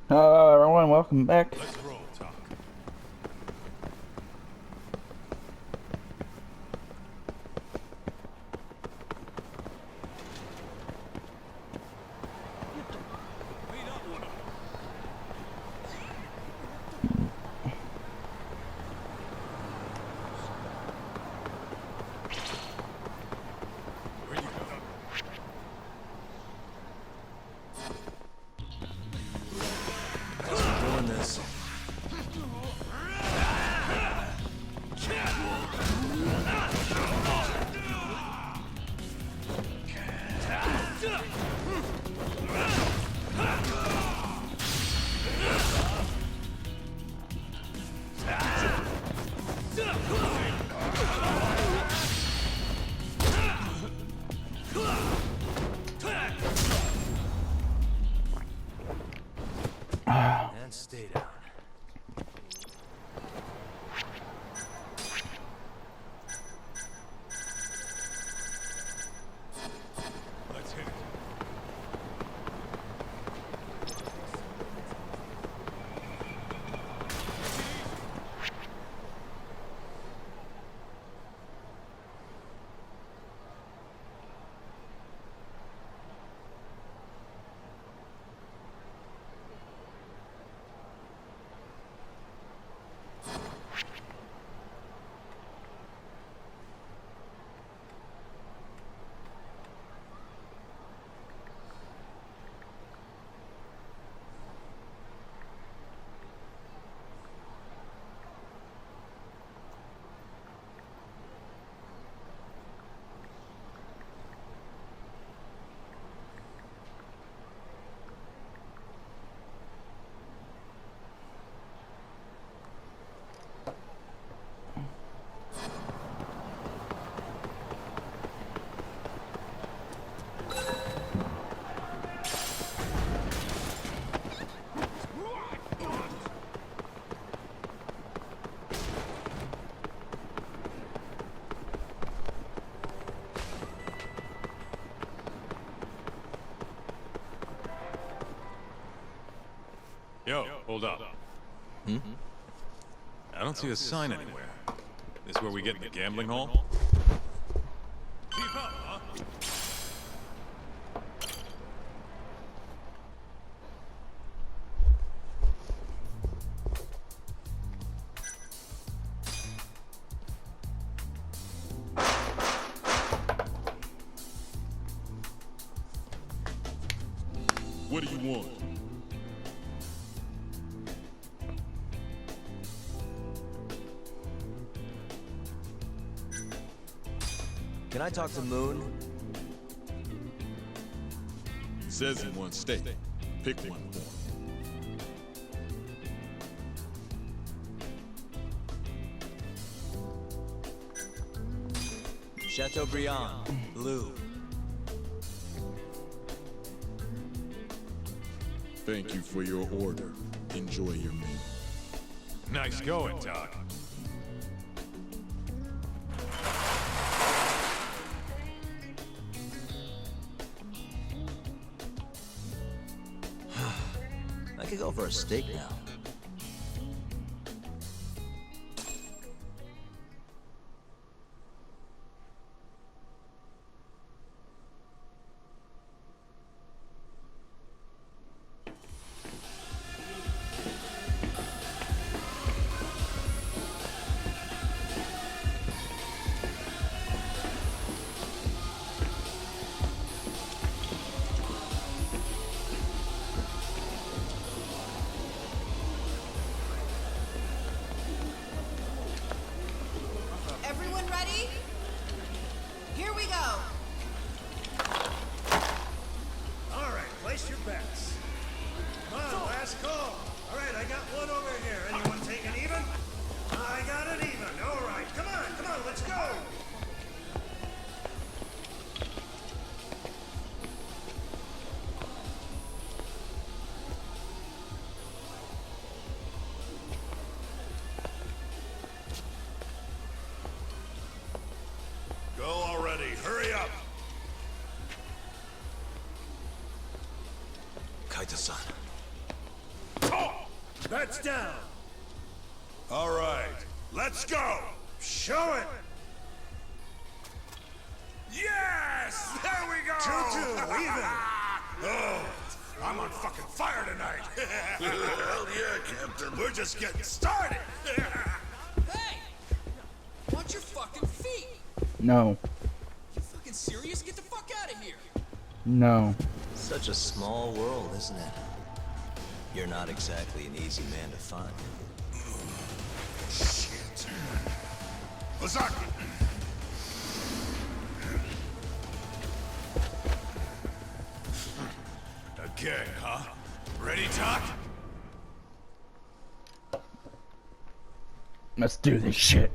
Hello everyone, welcome back. Let's roll, Talk. Wait up, one of them. Where you go? Doing this. And stay down. Let's hit it. Yo, hold up. I don't see a sign anywhere. This where we get in the gambling hall? Keep up, huh? What do you want? Can I talk to Moon? Says in one state. Pick one for him. Chateaubriand, Blue. Thank you for your order. Enjoy your meal. Nice going, Doc. I could go for a steak now. Bets down. All right, let's go. Show it. Yes! There we go! 2-2, even. Oh, I'm on fucking fire tonight. Hell yeah, Captain. We're just getting started. Hey! Watch your fucking feet! No. You fucking serious? Get the fuck out of here! No. Such a small world, isn't it? You're not exactly an easy man to find. Shit. Lazaki! Again, huh? Ready, Doc? Let's do this shit.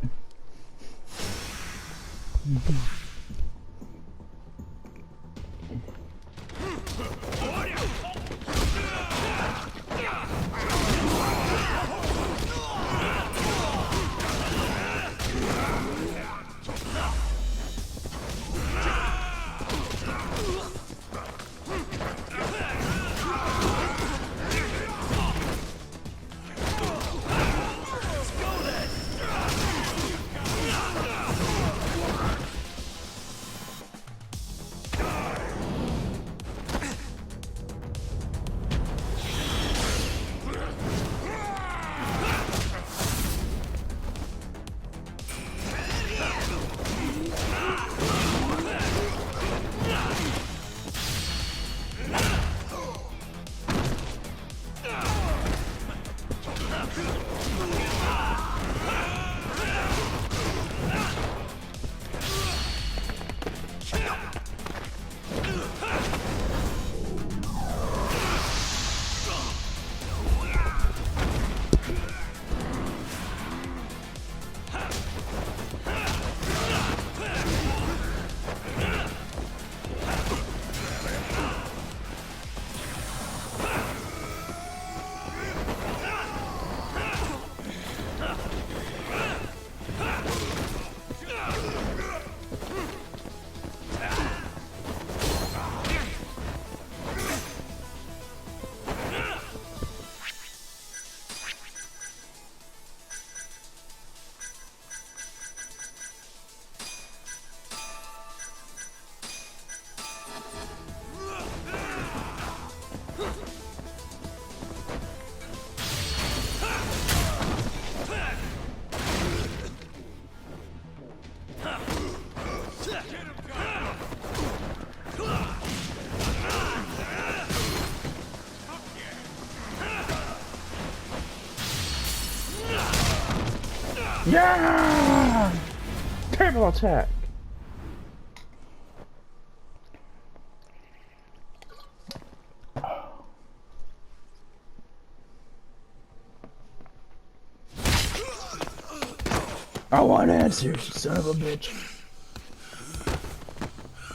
Yeah! Triple attack. I want answers, you son of a bitch.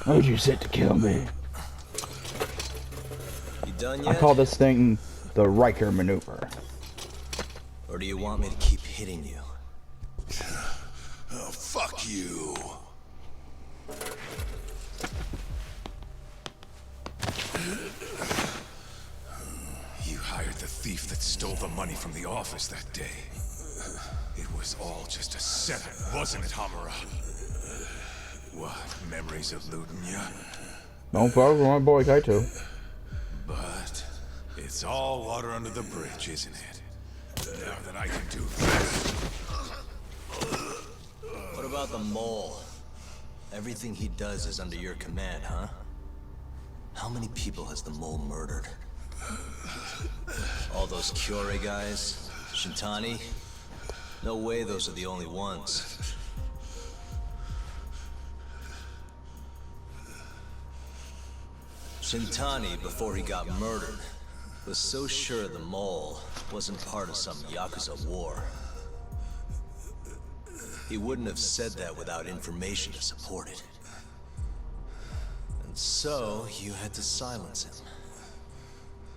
Who'd you set to kill me? You done I yet? call this thing the Riker maneuver. Or do you want me to keep hitting you? Oh, fuck you. You hired the thief that stole the money from the office that day. It was all just a setup, wasn't it, Hamura? What, memories of looting ya? Don't fuck with my boy Kaito. But it's all water under the bridge, isn't it? Now that I can do this. What about the mole? Everything he does is under your command, huh? How many people has the mole murdered? All those Kyorei guys? Shintani? No way those are the only ones. Shintani, before he got murdered, was so sure the mole wasn't part of some Yakuza war. He wouldn't have said that without information to support it. And so, you had to silence him.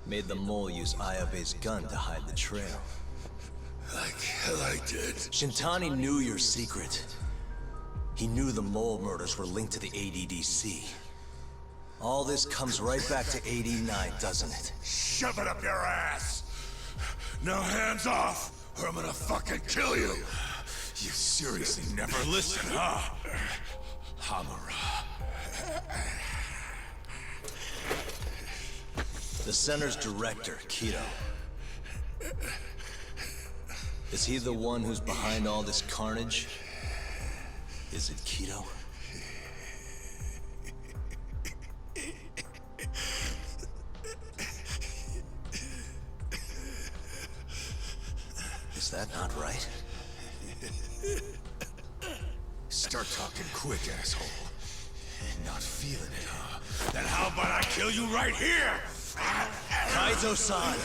Made the mole use Ayabe's gun to hide the trail. Like hell I did. Shintani knew your secret. He knew the mole murders were linked to the ADDC. All this comes right back to 89, doesn't it? Shove it up your ass! Now hands off, or I'm gonna fucking kill you! You seriously never listen, huh? Hamura. The center's director, Keto. Is he the one who's behind all this carnage? Is it Keto? Is that not right? Start talking quick, asshole. Not feeling it, huh? Then how about I kill you right here? Kaizo-san!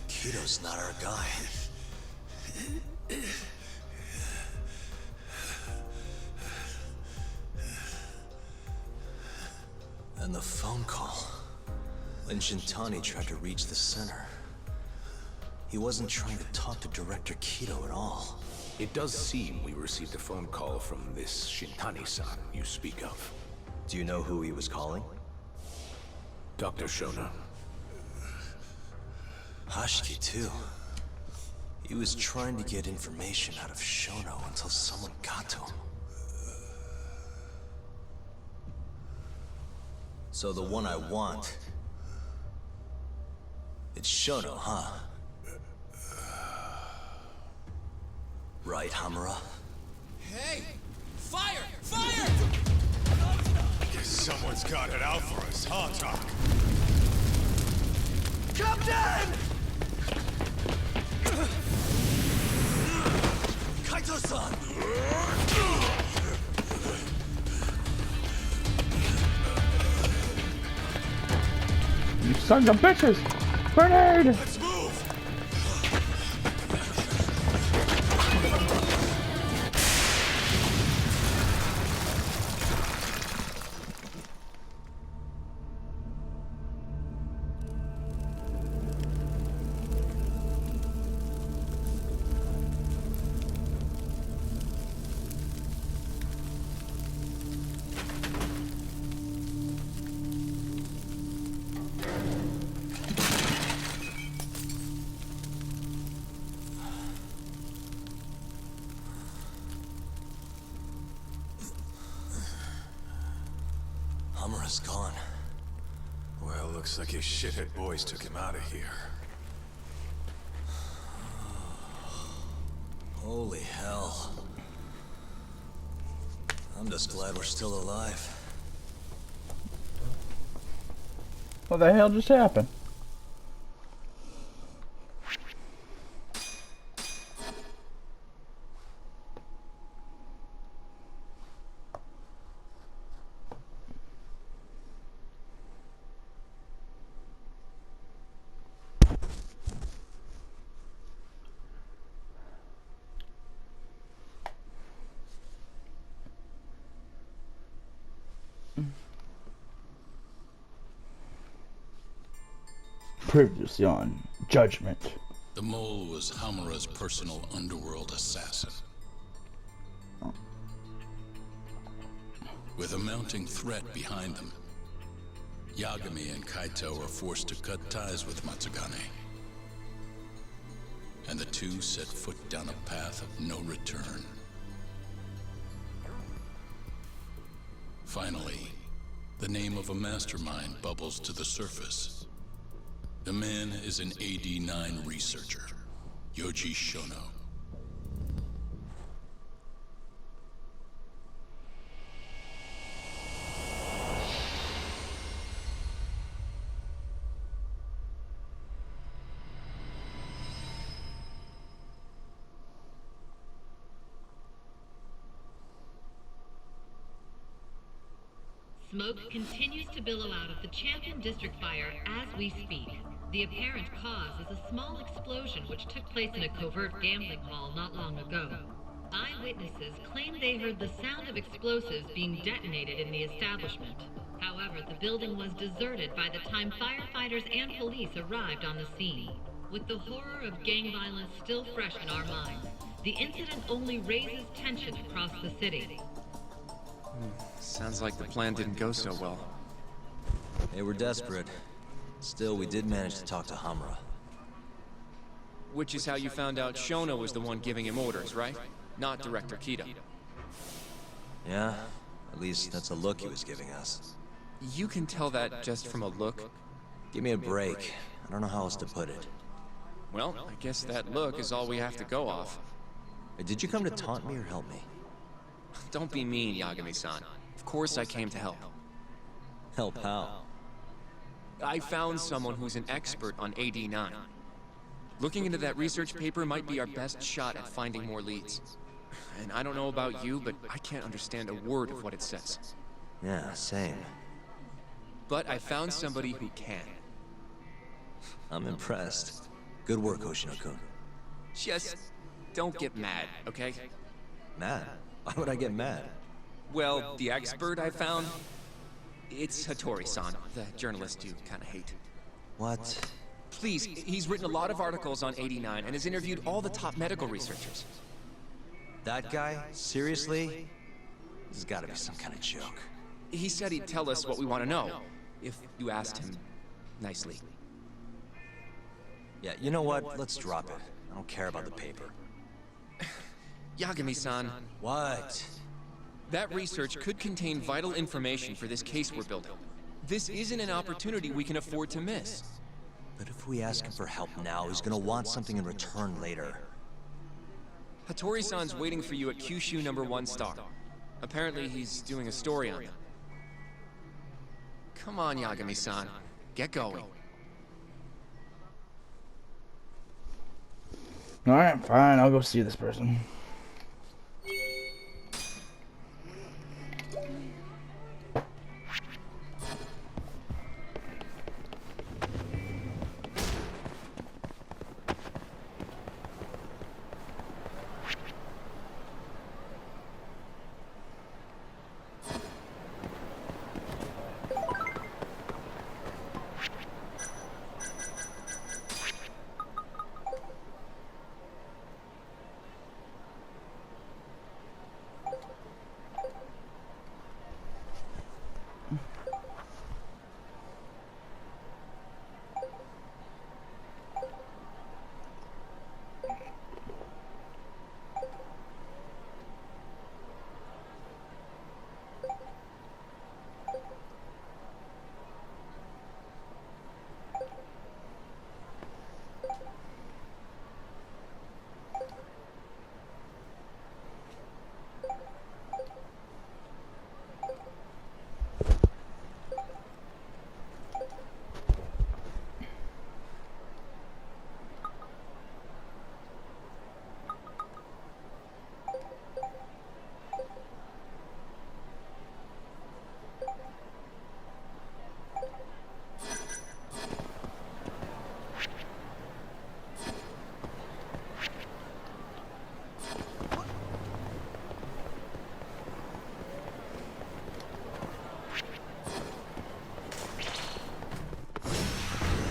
Keto's not our guy. And the phone call. Lin Shintani tried to reach the center. He wasn't trying to talk to Director Keto at all. It does seem we received a phone call from this Shintani-san you speak of. Do you know who he was calling? Dr. Shona. Hashiki, too. He was trying to get information out of Shono until someone got to him. So the one I want... it's Shono, huh? Right, Hamura? Hey! Fire! Fire! Guess someone's got it out for us, huh, Doc? Captain! Kaito-san! You sons of bitches! Grenade! Let's move! Hamura's gone. Well, looks like his shithead boys took him out of here. Holy hell. I'm just glad we're still alive. What the hell just happened? Previously on Judgment. The Mole was Hamura's personal underworld assassin. With a mounting threat behind them, Yagami and Kaito were forced to cut ties with Matsugane. And the two set foot down a path of no return. Finally, the name of a mastermind bubbles to the surface. The man is an AD-9 researcher, Yoji Shono. Smoke continues to billow out of the Champion District fire as we speak. The apparent cause is a small explosion which took place in a covert gambling hall not long ago. Eyewitnesses claim they heard the sound of explosives being detonated in the establishment. However, the building was deserted by the time firefighters and police arrived on the scene. With the horror of gang violence still fresh in our minds, the incident only raises tension across the city. Sounds like the plan didn't go so well. They were desperate. Still, we did manage to talk to Hamura. Which is how you found out Shono was the one giving him orders, right? Not Director Kido. Yeah, at least that's a look he was giving us. You can tell that just from a look? Give me a break. I don't know how else to put it. Well, I guess that look is all we have to go off. Hey, did you come to taunt me or help me? Don't be mean, Yagami-san. Of course I came to help. Help how? I found someone who's an expert on AD9. Looking into that research paper might be our best shot at finding more leads. And I don't know about you, but I can't understand a word of what it says. Yeah, same. But I found somebody who can. I'm impressed. Good work, Hoshino-kun. Just don't get mad, okay? Mad? Why would I get mad? Well, the expert I found, it's Hattori-san, the journalist you kind of hate. What? Please, he's written a lot of articles on 89 and has interviewed all the top medical researchers. That guy? Seriously? This has got to be some kind of joke. He said he'd tell us what we want to know, if you asked him nicely. Yeah, you know what? Let's drop it. I don't care about the paper. Yagami-san. What? That research could contain vital information for this case we're building. This isn't an opportunity we can afford to miss. But if we ask him for help now, he's gonna want something in return later. Hattori-san's waiting for you at Kyushu #1 Star. Apparently he's doing a story on them. Come on, Yagami-san. Get going. Alright, fine, I'll go see this person.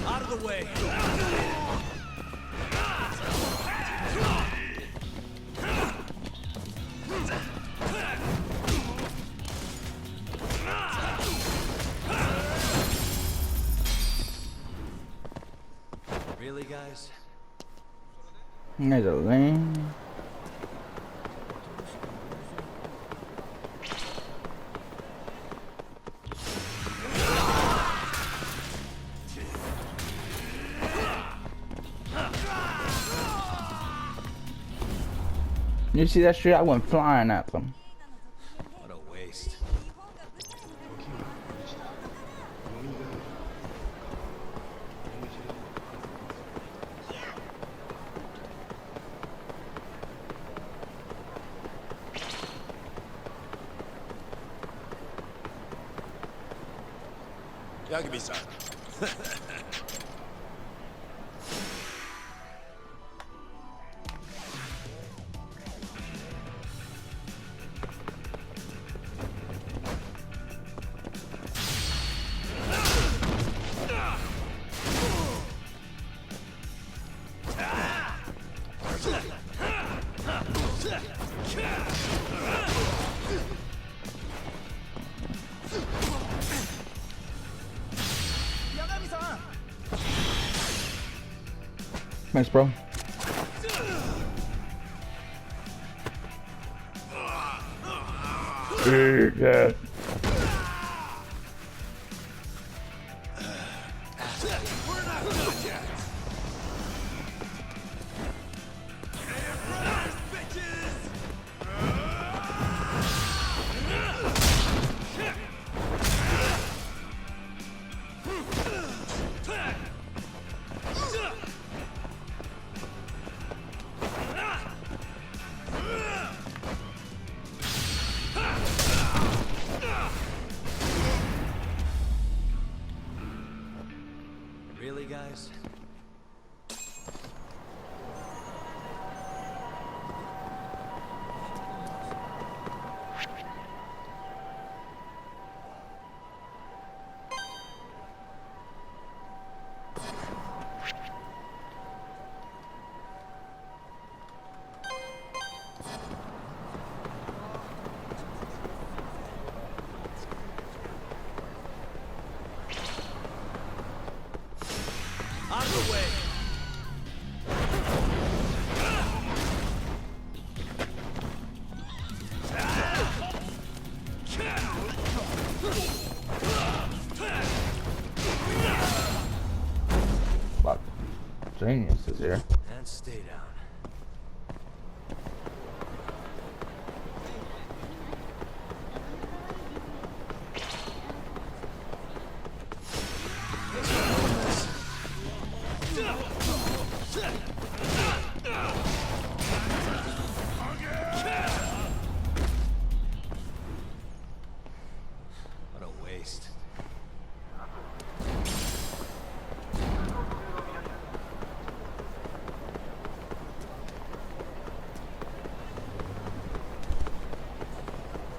Out of the way! Really, guys? There's a lane. You see that shit? I went flying at them. What a waste. Yagami-san. Nice, bro. Yeah. Really, guys? Out of the way! Fuck. Genius is here. And stay down. What a waste.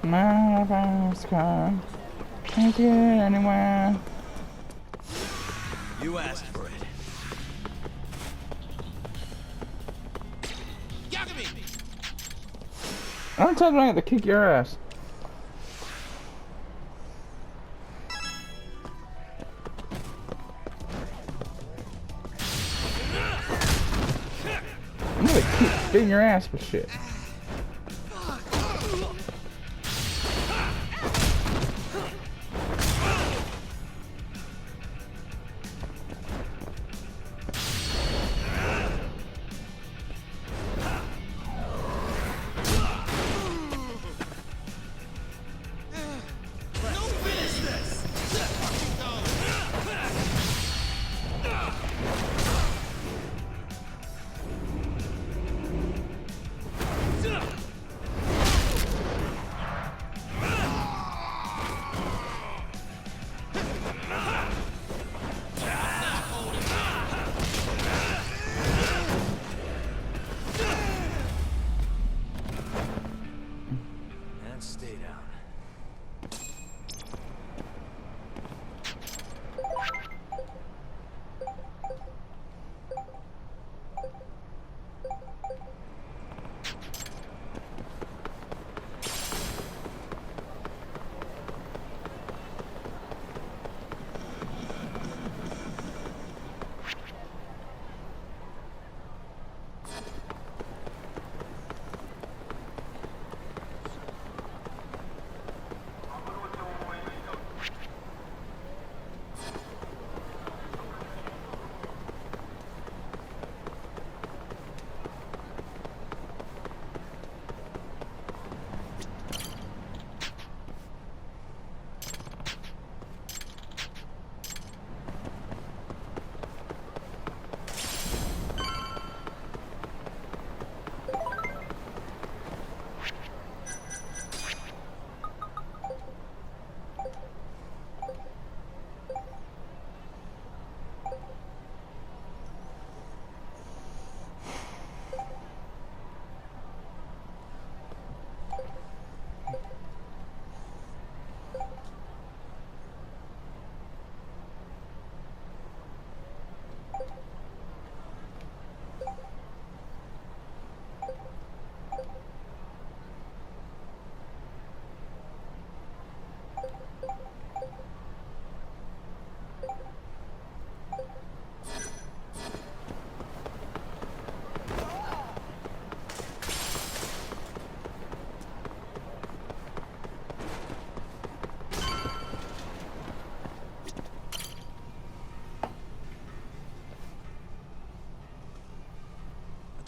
My first car. Can't get anywhere. You asked for it. I'm telling you, I have to kick your ass. I'm gonna keep beating your ass for shit.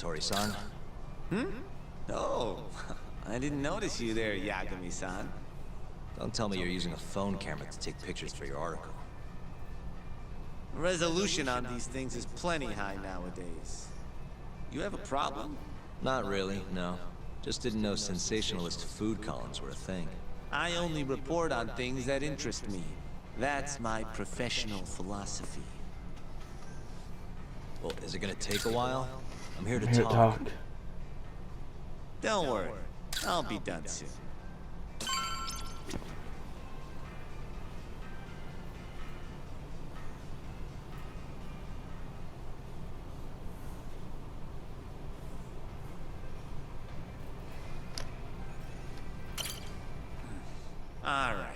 Tori-san. Oh, I didn't notice you there, Yagami-san. Don't tell me you're using a phone camera to take pictures for your article. Resolution on these things is plenty high nowadays. You have a problem? Not really, no. Just didn't know sensationalist food columns were a thing. I only report on things that interest me. That's my professional philosophy. Well, is it gonna take a while? I'm here to Here, talk. Don't worry, I'll be done soon. All right.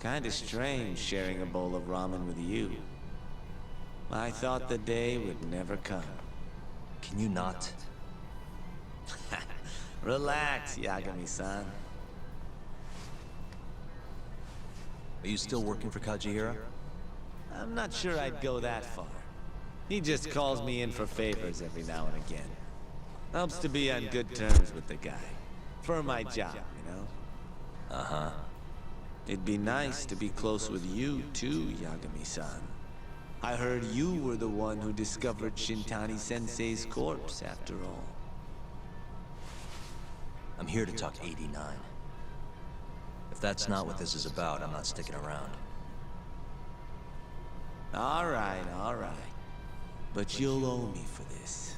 Kinda strange sharing a bowl of ramen with you. I thought the day would never come. Can you not? Relax, Yagami-san. Are you still working for Kajihira? I'm not sure I'd go that far. He just calls me in for favors every now and again. Helps to be on good terms with the guy. For my job, you know? Uh-huh. It'd be nice to be close with you, too, Yagami-san. I heard you were the one who discovered Shintani-sensei's corpse, after all. I'm here to talk 89. If that's not what this is about, I'm not sticking around. All right. But you'll owe me for this.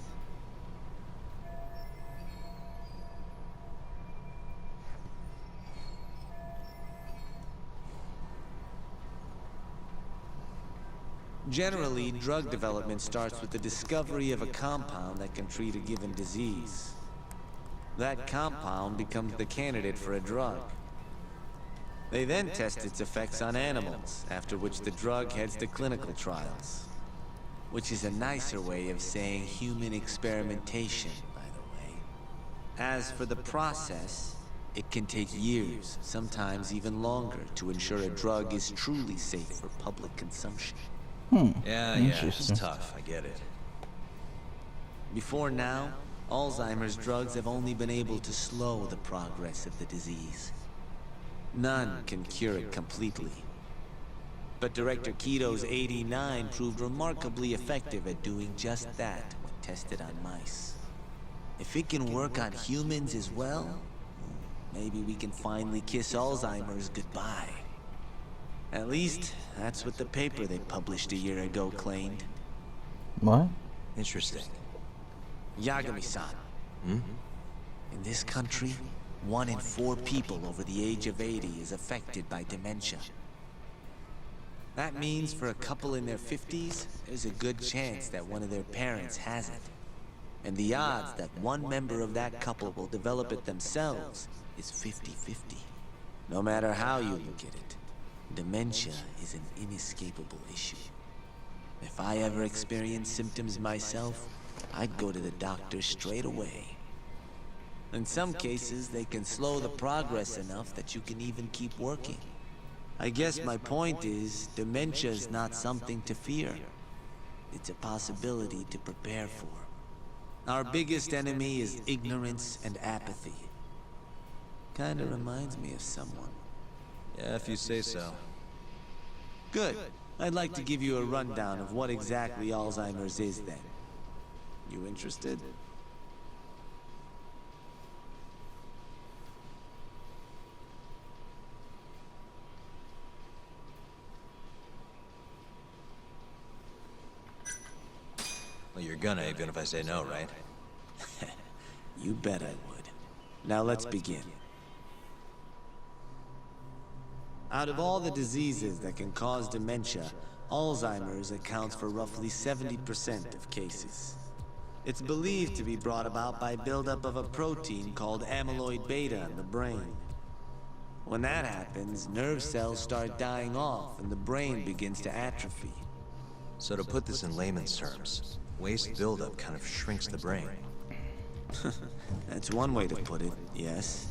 Generally, drug development starts with the discovery of a compound that can treat a given disease. That compound becomes the candidate for a drug. They then test its effects on animals, after which the drug heads to clinical trials. Which is a nicer way of saying human experimentation, by the way. As for the process, it can take years, sometimes even longer, to ensure a drug is truly safe for public consumption. Yeah, it's tough, I get it. Before now, Alzheimer's drugs have only been able to slow the progress of the disease. None can cure it completely. But Director Kito's 89 proved remarkably effective at doing just that when tested on mice. If it can work on humans as well, maybe we can finally kiss Alzheimer's goodbye. At least, that's what the paper they published a year ago claimed. What? Interesting. Yagami-san. In this country, 1 in 4 people over the age of 80 is affected by dementia. That means for a couple in their 50s, there's a good chance that one of their parents has it. And the odds that one member of that couple will develop it themselves is 50-50. No matter how you look at it, dementia is an inescapable issue. If I ever experienced symptoms myself, I'd go to the doctor straight away. In some cases, they can slow the progress enough that you can even keep working. I guess my point is, dementia is not something to fear. It's a possibility to prepare for. Our biggest enemy is ignorance and apathy. Kinda reminds me of someone. Yeah, if you say so. Good. I'd like to give you a rundown of what exactly Alzheimer's is then. You interested? Well, you're gonna, even if I say no, right? You bet I would. Now let's begin. Out of all the diseases that can cause dementia, Alzheimer's accounts for roughly 70% of cases. It's believed to be brought about by buildup of a protein called amyloid beta in the brain. When that happens, nerve cells start dying off and the brain begins to atrophy. So to put this in layman's terms, waste buildup kind of shrinks the brain. That's one way to put it, yes.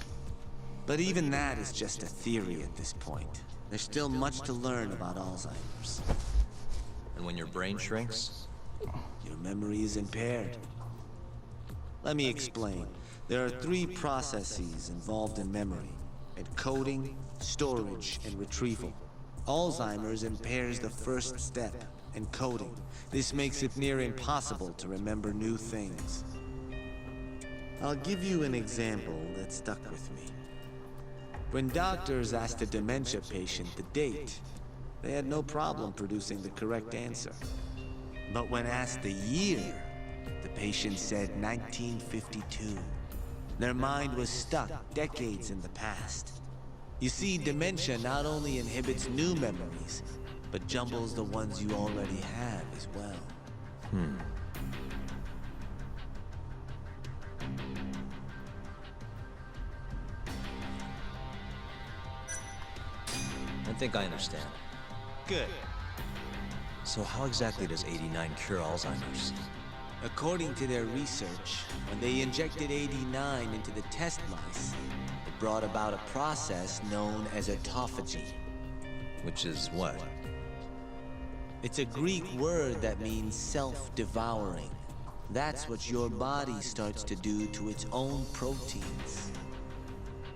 But even that is just a theory at this point. There's still much to learn about Alzheimer's. And when your brain shrinks? Your memory is impaired. Let me explain. There are 3 processes involved in memory: encoding, storage, and retrieval. Alzheimer's impairs the first step, encoding. This makes it near impossible to remember new things. I'll give you an example that stuck with me. When doctors asked a dementia patient the date, they had no problem producing the correct answer. But when asked the year, the patient said 1952. Their mind was stuck decades in the past. You see, dementia not only inhibits new memories, but jumbles the ones you already have as well. I think I understand. Good. So how exactly does 89 cure Alzheimer's? According to their research, when they injected 89 into the test mice, it brought about a process known as autophagy. Which is what? It's a Greek word that means self-devouring. That's what your body starts to do to its own proteins.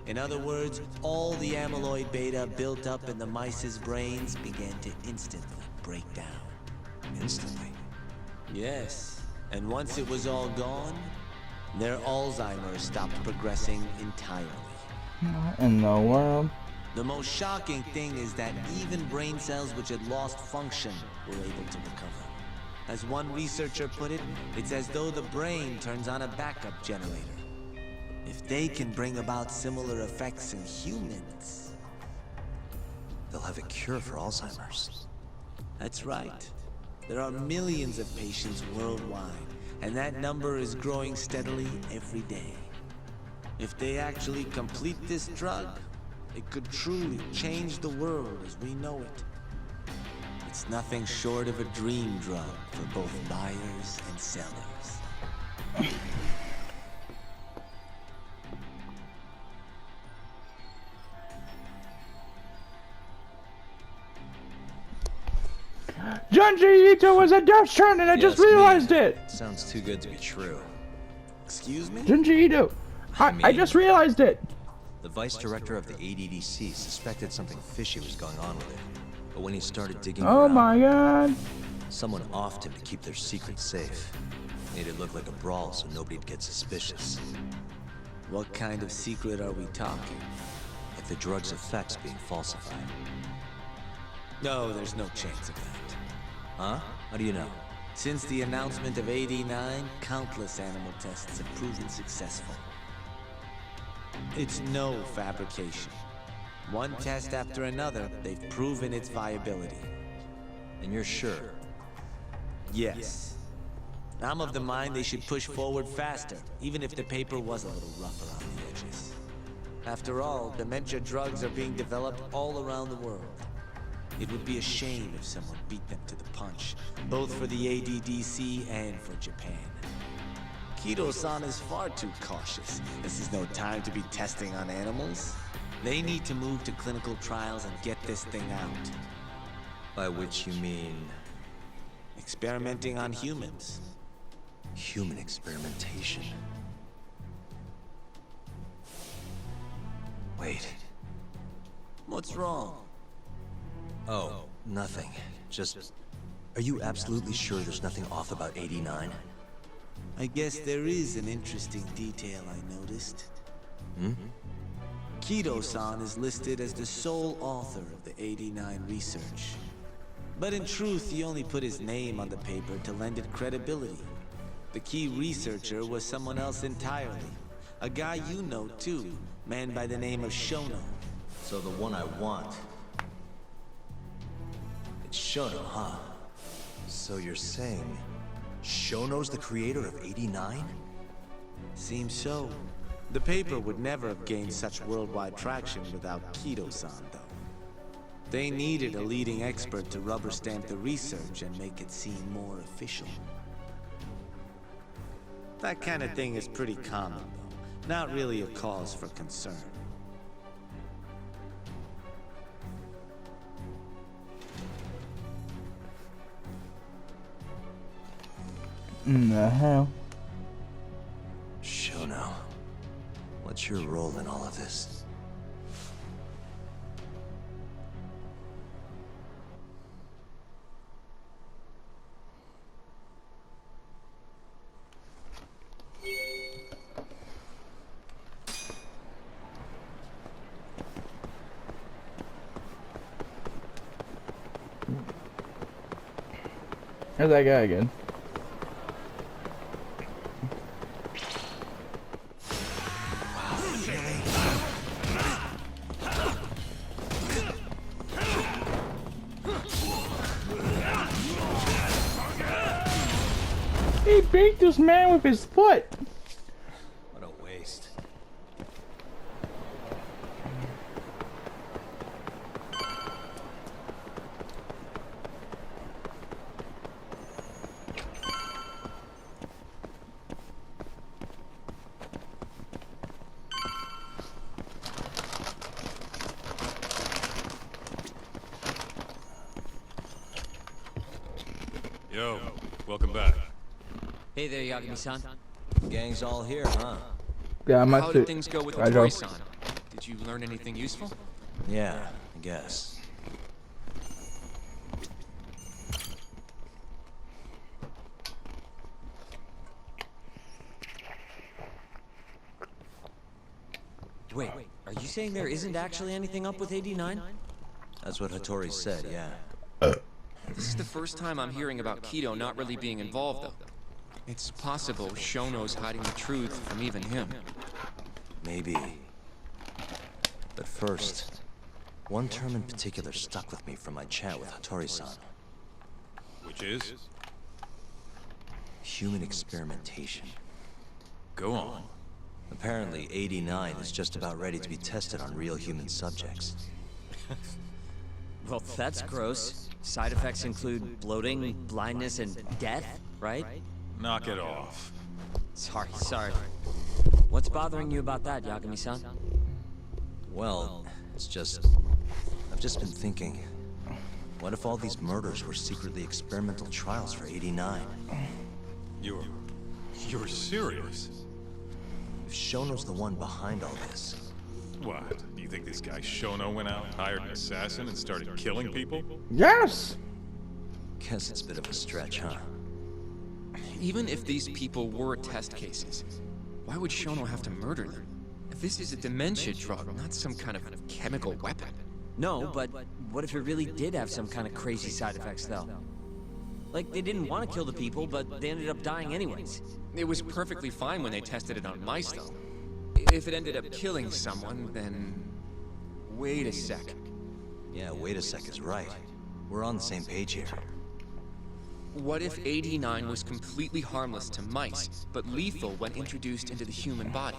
In other words, all the amyloid beta built up in the mice's brains began to instantly break down. Instantly? Yes, and once it was all gone, their Alzheimer's stopped progressing entirely. What in the world? The most shocking thing is that even brain cells which had lost function were able to recover. As one researcher put it, it's as though the brain turns on a backup generator. If they can bring about similar effects in humans... They'll have a cure for Alzheimer's. That's right. There are millions of patients worldwide, and that number is growing steadily every day. If they actually complete this drug, it could truly change the world as we know it. It's nothing short of a dream drug for both buyers and sellers. Junji Ito was a Death Stranding, and I just realized it! Sounds too good to be true. Excuse me? Junji Ito! I just realized it! The vice director of the ADDC suspected something fishy was going on with it. But when he started digging Oh around, my god! someone offed him to keep their secret safe. Made it look like a brawl so nobody'd get suspicious. What kind of secret are we talking? Like the drug's effects being falsified. No, there's no chance of that. Huh? How do you know? Since the announcement of 89, countless animal tests have proven successful. It's no fabrication. One test after another, they've proven its viability. And you're sure? Yes. I'm of the mind they should push forward faster, even if the paper was a little rough around the edges. After all, dementia drugs are being developed all around the world. It would be a shame if someone beat them to the punch, both for the ADDC and for Japan. Kido-san is far too cautious. This is no time to be testing on animals. They need to move to clinical trials and get this thing out. By which you mean... Experimenting on humans. human experimentation. Wait. What's wrong? Oh, nothing. Just... Are you absolutely sure there's nothing off about 89? I guess there is an interesting detail I noticed. Kido-san is listed as the sole author of the 89 research. But in truth, he only put his name on the paper to lend it credibility. The key researcher was someone else entirely. A guy you know too, man by the name of Shono. So the one I want... It's Shono, huh? So you're saying... Shono's the creator of 89? Seems so. The paper would never have gained such worldwide traction without Kido-san, though. They needed a leading expert to rubber stamp the research and make it seem more official. That kind of thing is pretty common, though. Not really a cause for concern. The hell? Shono, what's your role in all of this? There's that guy again. He beat this man with his foot. What a waste. Yo, welcome back. Hey there, Yagami-san. Gang's all here, huh? Yeah, I'm How did things go with Hattori-san? Did you learn anything useful? Yeah, I guess. Wait, are you saying there isn't actually anything up with 89? That's what Hattori said, yeah. This is the first time I'm hearing about Kido not really being involved, though. It's possible Shono's hiding the truth from even him. Maybe. But first, one term in particular stuck with me from my chat with Hattori-san. Which is? Human experimentation. Go on. Apparently, 89 is just about ready to be tested on real human subjects. Well, that's gross. Side effects include bloating, blindness, and death, right? Knock it off. Sorry. What's bothering you about that, Yagami-san? Well, it's just... I've just been thinking... What if all these murders were secretly experimental trials for 89? You're serious? If Shono's the one behind all this... What? Do you think this guy Shono went out, hired an assassin, and started killing people? Yes! Guess it's a bit of a stretch, huh? Even if these people were test cases, why would Shono have to murder them? This is a dementia drug, not some kind of chemical weapon. No, but what if it really did have some kind of crazy side effects, though? Like, they didn't want to kill the people, but they ended up dying anyways. It was perfectly fine when they tested it on mice, though. If it ended up killing someone, then... Wait a sec. Yeah, wait a sec is right. We're on the same page here. What if 89 was completely harmless to mice, but lethal when introduced into the human body?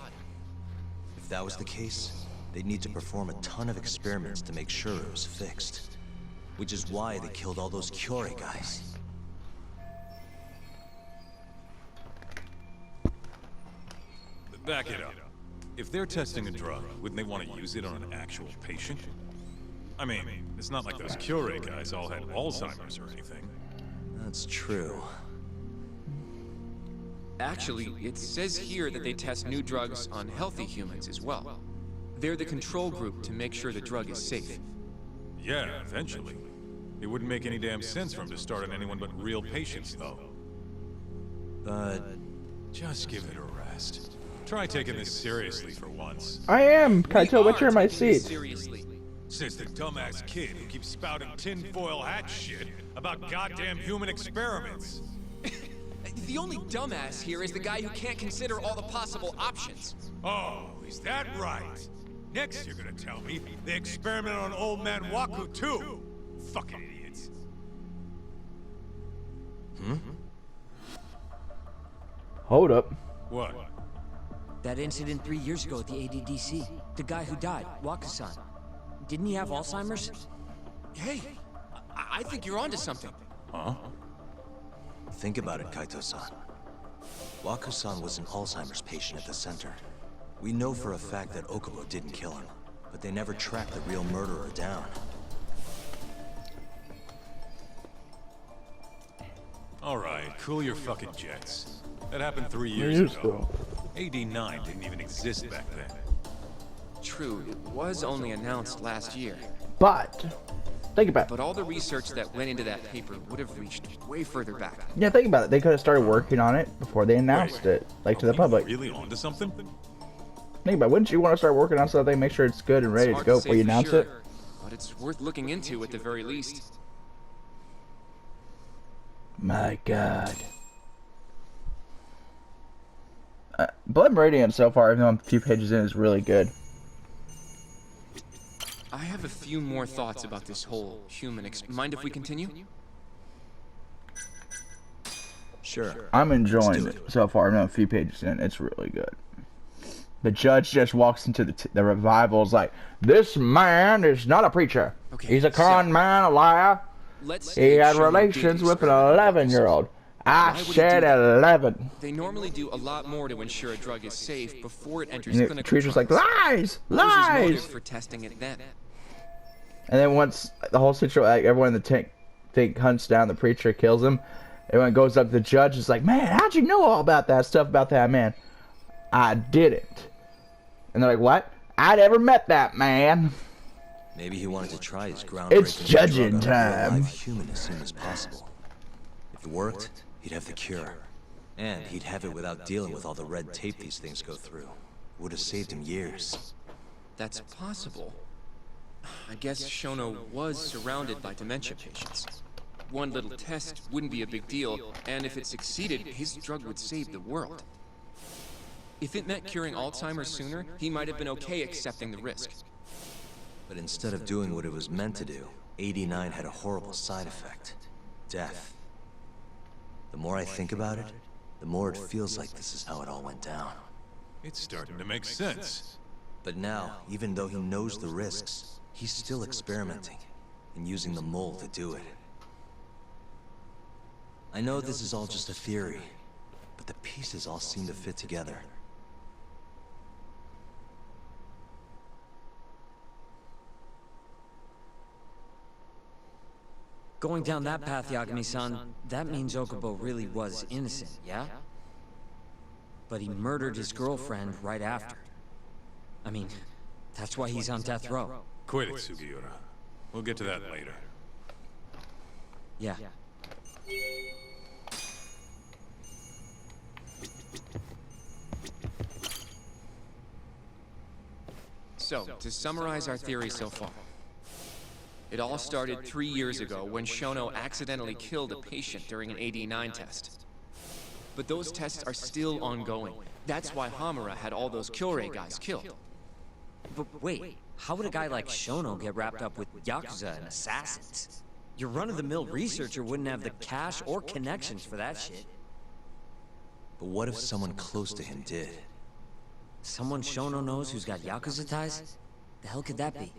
If that was the case, they'd need to perform a ton of experiments to make sure it was fixed. Which is why they killed all those Kyorei guys. Back it up. If they're testing a drug, wouldn't they want to use it on an actual patient? I mean, it's not like those Kyorei guys all had Alzheimer's or anything. That's true. Actually, it says here that they test new drugs on healthy humans as well. They're the control group to make sure the drug is safe. Yeah, eventually. It wouldn't make any damn sense for him to start on anyone but real patients, though. But... just give it a rest. Try taking this seriously for once. I am! Kaito, what's in my Taking this seat? seriously. Says the dumbass kid who keeps spouting tinfoil hat shit about goddamn human experiments. The only dumbass here is the guy who can't consider all the possible options. Oh, is that right? Next you're gonna tell me they experimented on old man Waku too. Fucking idiots. Hold up. What? That incident 3 years ago at the ADDC. The guy who died, Waku-san. Didn't he have Alzheimer's? Hey, I think you're onto something. Huh? think about it, Kaito-san. Waku-san was an Alzheimer's patient at the center. We know for a fact that Okubo didn't kill him, but they never tracked the real murderer down. Alright, cool your fucking jets. That happened 3 years ago. AD-9 didn't even exist back then. True, it was only announced last year. But think about it. But all the research that went into that paper would have reached way further back. Yeah, think about it. They could have started working on it before they announced it, like to the public. Really onto something? Think about it. Wouldn't you want to start working on something, make sure it's good and ready to go before you announce it? But it's worth looking into at the very least. My God. Blood Meridian so far, even though I'm a few pages in, is really good. I have a few more thoughts about this whole human mind if we continue? Sure. I'm enjoying it so far. I'm a few pages in. It's really good. The judge just walks into the revival's like, this man is not a preacher. Okay, He's a con man, a liar. He had relations with an 11-year-old. I said 11. They normally do a lot more to ensure a drug is safe before it enters clinical trials. Treacher's like, lies! What was his Lies! motive for testing it then? And then once the whole situation, like everyone in the tank hunts down the preacher, kills him, everyone goes up to the judge and is like, man, how'd you know all about that stuff about that man? I didn't. And they're like, what? I never met that man. Maybe he wanted to try his groundbreaking It's judging drug on a time. real live human as soon as possible. If it worked, he'd have the cure. And he'd have it without dealing with all the red tape these things go through. Would have saved him years. That's possible. I guess Shono was surrounded by dementia patients. One little test wouldn't be a big deal, and if it succeeded, his drug would save the world. If it meant curing Alzheimer's sooner, he might have been okay accepting the risk. But instead of doing what it was meant to do, 89 had a horrible side effect. Death. The more I think about it, the more it feels like this is how it all went down. It's starting to make sense. But now, even though he knows the risks, he's still experimenting and using the mole to do it. I know this is all just a theory, but the pieces all seem to fit together. Going down that path, Yagami-san, that means Okubo really was innocent, yeah? But he murdered his girlfriend right after. I mean, that's why he's on death row. Quit it, Sugiura. We'll get to that later. Yeah. So, to summarize our theory so far. It all started 3 years ago when Shono accidentally killed a patient during an AD-9 test. But those tests are still ongoing. That's why Hamura had all those Kyorei guys killed. But wait, how would a guy like Shono get wrapped up with Yakuza and assassins? Your run-of-the-mill researcher wouldn't have the cash or connections for that shit. But what if someone close to him did? Someone Shono knows who's got Yakuza ties? The hell could that be?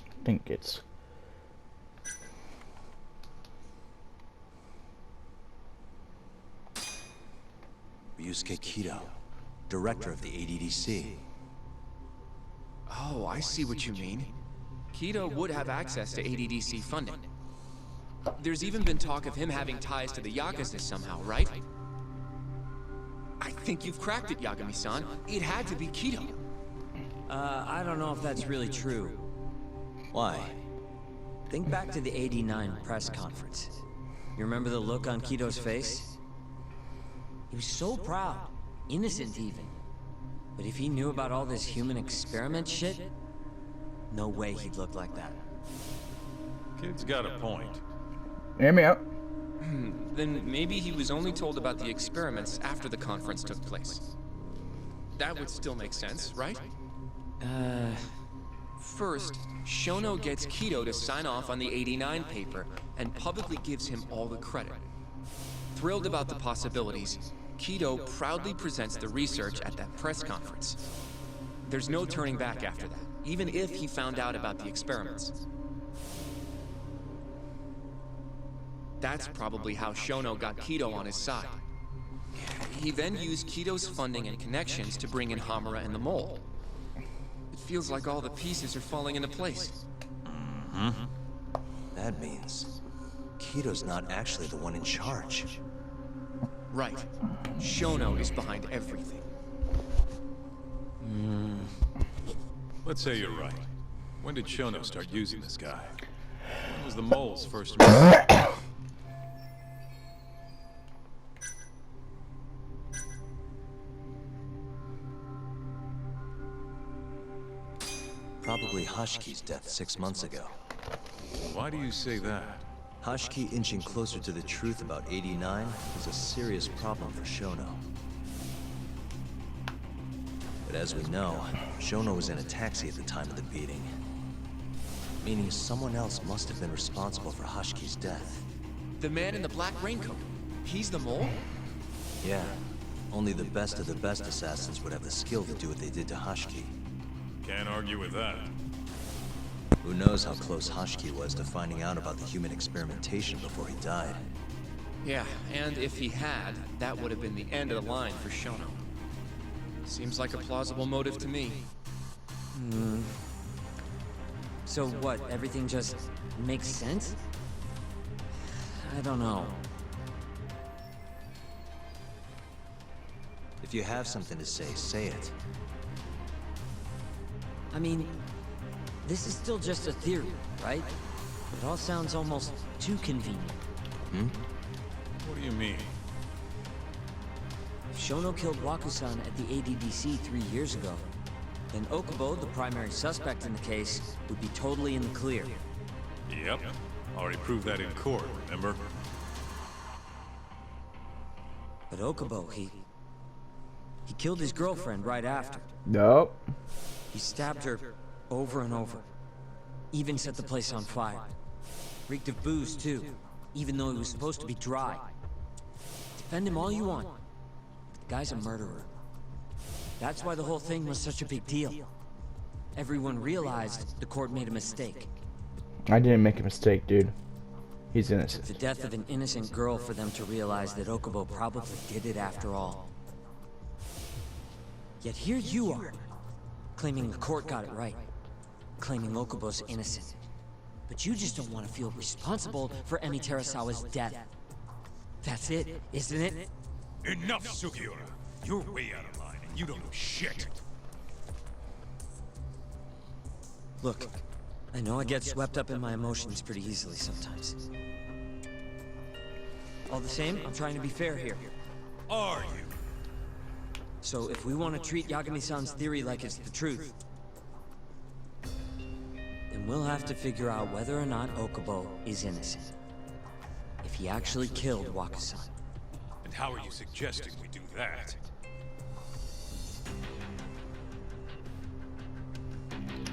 I think it's Ryusuke Kido, director of the ADDC. Oh, I see what you mean. Kido would have access to ADDC funding. There's even been talk of him having ties to the Yakuza somehow, right? I think you've cracked it, Yagami-san. It had to be Kido. I don't know if that's really true. Why? Think back to the AD-9 press conference. You remember the look on Kido's face? He was so proud, innocent even. But if he knew about all this human experiment shit, no way he'd look like that. Kid's got a point. Hear me out. Then maybe he was only told about the experiments after the conference took place. That would still make sense, right? First, Shono gets Kido to sign off on the AD-9 paper and publicly gives him all the credit. Thrilled about the possibilities, Kido proudly presents the research at that press conference. There's no turning back after that, even if he found out about the experiments. That's probably how Shono got Kido on his side. He then used Kido's funding and connections to bring in Hamura and the Mole. It feels like all the pieces are falling into place. That means Kido's not actually the one in charge. Right. Shono is behind everything. Let's say you're right. When did Shono start using this guy? When was the Mole's first meeting? Probably Hashki's death 6 months ago. Why do you say that? Hashki inching closer to the truth about 89 was a serious problem for Shono. But as we know, Shono was in a taxi at the time of the beating. Meaning someone else must have been responsible for Hashki's death. The man in the black raincoat. He's the Mole? Yeah. Only the best of the best assassins would have the skill to do what they did to Hashki. Can't argue with that. Who knows how close Hashki was to finding out about the human experimentation before he died. Yeah, and if he had, that would have been the end of the line for Shono. Seems like a plausible motive to me. So what, everything just makes sense? I don't know. If you have something to say it. I mean, this is still just a theory, right? It all sounds almost too convenient. What do you mean? If Shono killed Wakusan at the ADDC 3 years ago, then Okubo, the primary suspect in the case, would be totally in the clear. Yep. Already proved that in court, remember? But Okubo, he killed his girlfriend right after. Nope. He stabbed her over and over. Even set the place on fire. Reeked of booze, too, even though he was supposed to be dry. Defend him all you want. The guy's a murderer. That's why the whole thing was such a big deal. Everyone realized the court made a mistake. I didn't make a mistake, dude. He's It innocent. took the death of an innocent girl for them to realize that Okubo probably did it after all. Yet here you are, claiming the court got it right. Claiming Okubo's innocent. But you just don't want to feel responsible for Emi Terasawa's death. That's it, isn't it? Enough, Sugiura. You're way out of line, and you don't know shit. Look, I know I get swept up in my emotions pretty easily sometimes. All the same, I'm trying to be fair here. Are you? So if we want to treat Yagami-san's theory like it's the truth, then we'll have to figure out whether or not Okubo is innocent. If he actually killed Wakusan. And how are you suggesting we do that?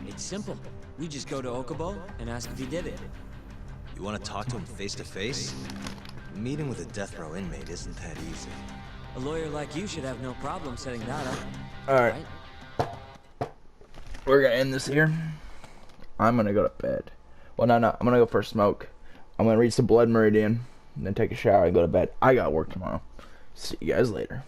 It's simple. We just go to Okubo and ask if he did it. You want to talk to him face to face? Meeting with a death row inmate isn't that easy. A lawyer like you should have no problem setting that up. Alright. We're gonna end this here. I'm gonna go to bed. Well, no. I'm gonna go for a smoke. I'm gonna read some Blood Meridian. And then take a shower and go to bed. I got work tomorrow. See you guys later.